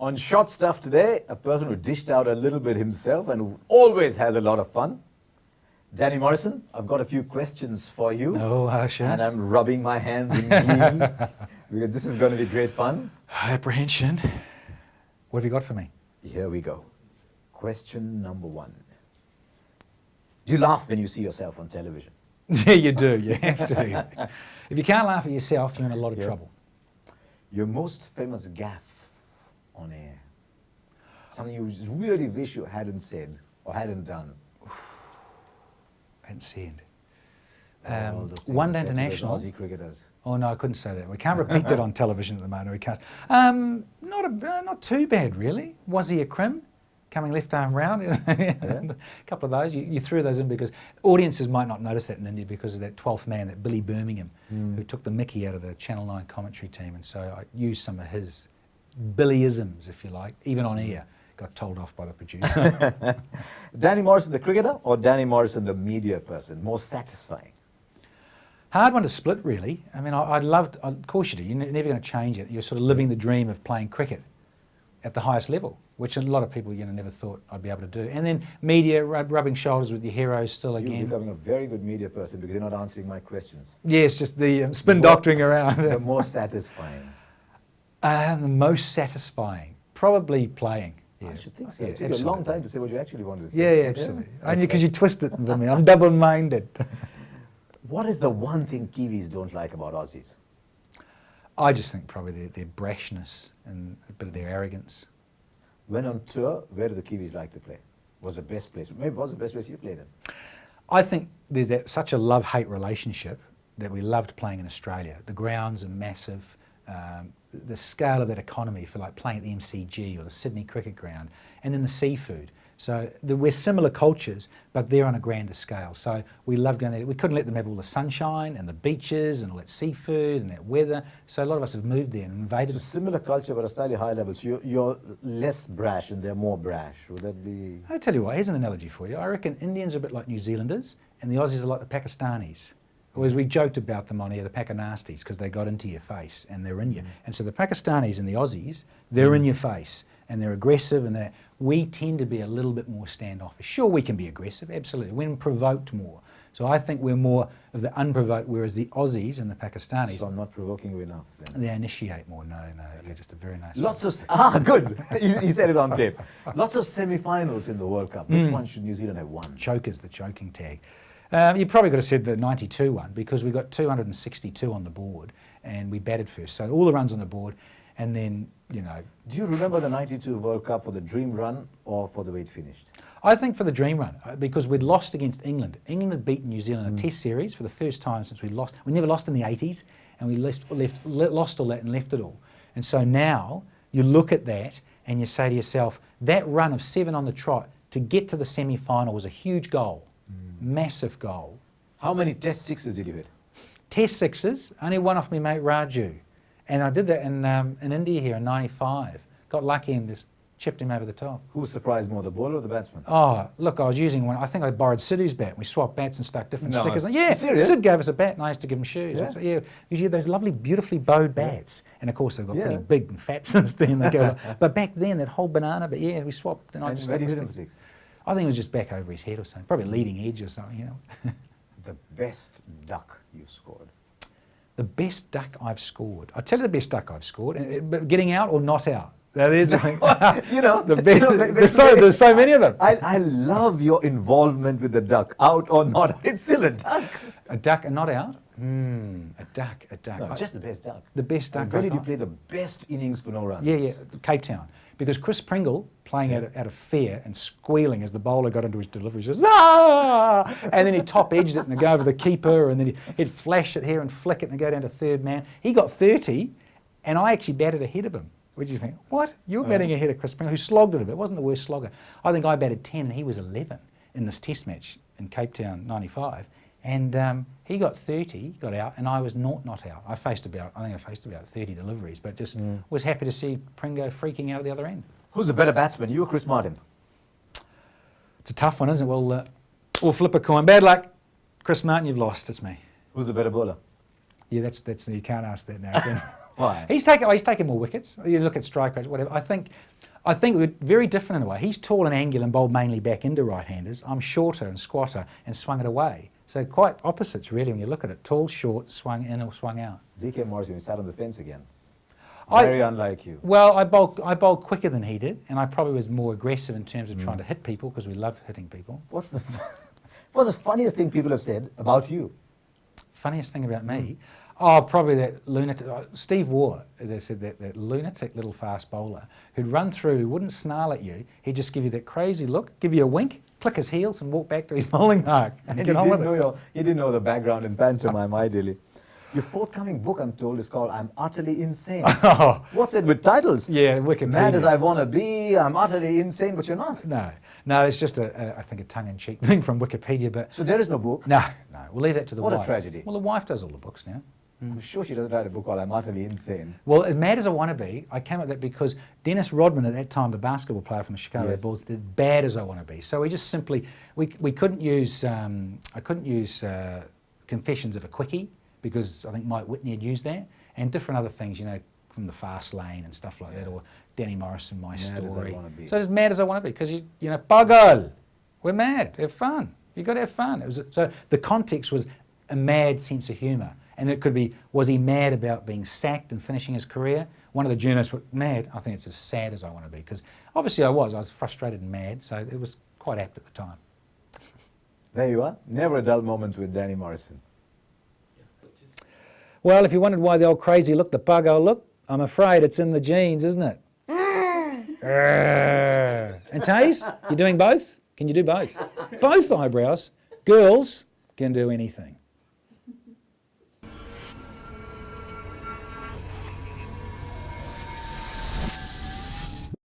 On Short Stuff today, a person who dished out a little bit himself and who always has a lot of fun. Danny Morrison, I've got a few questions for you. Oh, Harsha. And I'm rubbing my hands in glee because this is going to be great fun. Apprehension. What have you got for me? Here we go. Question number 1. Do you laugh when you see yourself on television? Yeah, you do. You have to. If you can't laugh at yourself, you're in a lot of trouble. Your most famous gaffe on air? Something you really wish you hadn't said or hadn't done? Hadn't said. All those things One Day said to those International. Aussie cricketers. Oh no, I couldn't say that. We can't repeat that on television at the moment. We can't. Not too bad really. Was he a crim? Coming left arm round. A couple of those. You threw those in because audiences might not notice that in India because of that 12th man, that Billy Birmingham, who took the mickey out of the Channel 9 commentary team. And so I used some of his Billyisms, if you like, even on air. Got told off by the producer. Danny Morrison, the cricketer, or Danny Morrison, the media person? More satisfying? Hard one to split, really. I mean, of course you do. You're never going to change it. You're sort of living the dream of playing cricket at the highest level, which a lot of people never thought I'd be able to do. And then media, rubbing shoulders with your heroes still again. You're becoming a very good media person because you're not answering my questions. Yes, just the spin doctoring around. The more satisfying? The most satisfying? Probably playing. Yeah. I should think so. Yeah, It took you a long time to say what you actually wanted to say. Yeah, absolutely. Only because you twist it for me. I'm double-minded. What is the one thing Kiwis don't like about Aussies? I just think probably their brashness and a bit of their arrogance. When on tour, where do the Kiwis like to play? Was the best place? Maybe was the best place you played in? I think there's such a love-hate relationship that we loved playing in Australia. The grounds are massive. The scale of that economy for like playing at the MCG or the Sydney Cricket Ground, and then the seafood. So we're similar cultures, but they're on a grander scale. So we loved going there. We couldn't let them have all the sunshine and the beaches and all that seafood and that weather. So a lot of us have moved there and invaded. It's a similar culture, but a slightly higher level. So you're less brash and they're more brash. Would that be? I'll tell you what, here's an analogy for you. I reckon Indians are a bit like New Zealanders and the Aussies are like the Pakistanis. Whereas we joked about them on here, the Pakinasties, because they got into your face and they're in you. And so the Pakistanis and the Aussies, they're in your face and they're aggressive and we tend to be a little bit more standoffish. Sure, we can be aggressive, absolutely, when provoked more. So I think we're more of the unprovoked, whereas the Aussies and the Pakistanis... So I'm not provoking you enough then. They initiate more. No, you're just a very nice... Good. He said it on tape. Lots of semi-finals in the World Cup. Which one should New Zealand have won? Chokers, the choking tag. You probably could have said the 92 one because we got 262 on the board and we batted first. So all the runs on the board and then, Do you remember the 92 World Cup for the dream run or for the way it finished? I think for the dream run because we'd lost against England. England had beaten New Zealand in a test series for the first time since we lost. We never lost in the 80s and we lost all that and left it all. And so now you look at that and you say to yourself, that run of 7 on the trot to get to the semi-final was a huge goal. Massive goal. How many test sixes did you hit? Test sixes, only one off my mate Raju. And I did that in India here in 95. Got lucky and just chipped him over the top. Who was surprised more, the bowler or the batsman? Oh, look, I was using one. I think I borrowed Sidhu's bat. We swapped bats and stuck different stickers. Yeah, serious? Sid gave us a bat and I used to give him shoes. Yeah. Usually those lovely, beautifully bowed bats. And of course they've got pretty big and fat since then. They go, but back then, that whole banana, but we swapped. And I just where did you hit him for 6? I think it was just back over his head or something. Probably leading edge or something, The best duck you've scored? The best duck I've scored. I'll tell you the best duck I've scored. But getting out or not out? That is, the best. There's so many of them. I love your involvement with the duck, out or not out. It's still a duck. A duck and not out? A duck. No, just the best duck. The best duck. Where did you play the best innings for no runs? Yeah, Cape Town. Because Chris Pringle, playing at a fair and squealing as the bowler got into his delivery, says, "Ah!" And then he top-edged it and go over the keeper, and then he'd flash it here and flick it and go down to third man. He got 30, and I actually batted ahead of him. What did you think? What? You're batting ahead of Chris Pringle, who slogged it a bit. Wasn't the worst slogger. I think I batted 10 and he was 11 in this test match in Cape Town, 95. And he got 30, got out, and I was not out. I think I faced about 30 deliveries, but just was happy to see Pringo freaking out at the other end. Who's the better batsman, you or Chris Martin? It's a tough one, isn't it? We'll flip a coin. Bad luck. Chris Martin, you've lost. It's me. Who's the better bowler? Yeah, that's you can't ask that now. Why? He's taken more wickets. You look at strike rates, whatever. I think we're very different in a way. He's tall and angular and bowled mainly back into right-handers. I'm shorter and squatter and swung it away. So quite opposites really when you look at it. Tall, short, swung in or swung out. DK Morrison sat on the fence again. I- Very unlike you. Well, I bowled quicker than he did, and I probably was more aggressive in terms of trying to hit people because we love hitting people. What's the funniest thing people have said about you? Funniest thing about me? Oh, probably that lunatic. Steve Waugh, they said that lunatic little fast bowler who'd run through, wouldn't snarl at you. He'd just give you that crazy look, give you a wink, click his heels, and walk back to his bowling mark and And get on with it. you didn't know the background in pantomime, ideally. Your forthcoming book, I'm told, is called I'm Utterly Insane. Oh, What's it with titles? yeah, Wikipedia. Mad as I want to be, I'm utterly insane, but you're not. No, it's just I think a tongue-in-cheek thing from Wikipedia. But So there is no book. no, we'll leave that to the What a wife. tragedy. Well, the wife does all the books now. I'm sure she doesn't write a book called I'm Utterly Insane. Well, as mad as I want to be, I came up with that because Dennis Rodman at that time, the basketball player from the Chicago Yes. Bulls, did Bad as I Want to Be. So we just simply we couldn't use I couldn't use Confessions of a Quickie because I think Mike Whitney had used that and different other things, you know, from the Fast Lane and stuff like that, or Danny Morrison, My Mad as I Story. Wanna Be. So as mad as I want to be because you know, buggle, we're mad, have fun. You got to have fun. It was so the context was a mad sense of humour. And it could be, was he mad about being sacked and finishing his career? One of the journalists were mad. I think it's as sad as I want to be because obviously I was frustrated and mad, so it was quite apt at the time. There you are. Never a dull moment with Danny Morrison. Well, if you wondered why the old crazy look, the bugger look, I'm afraid it's in the genes, isn't it? And Taze, you're doing both? Can you do both? Both eyebrows. Girls can do anything.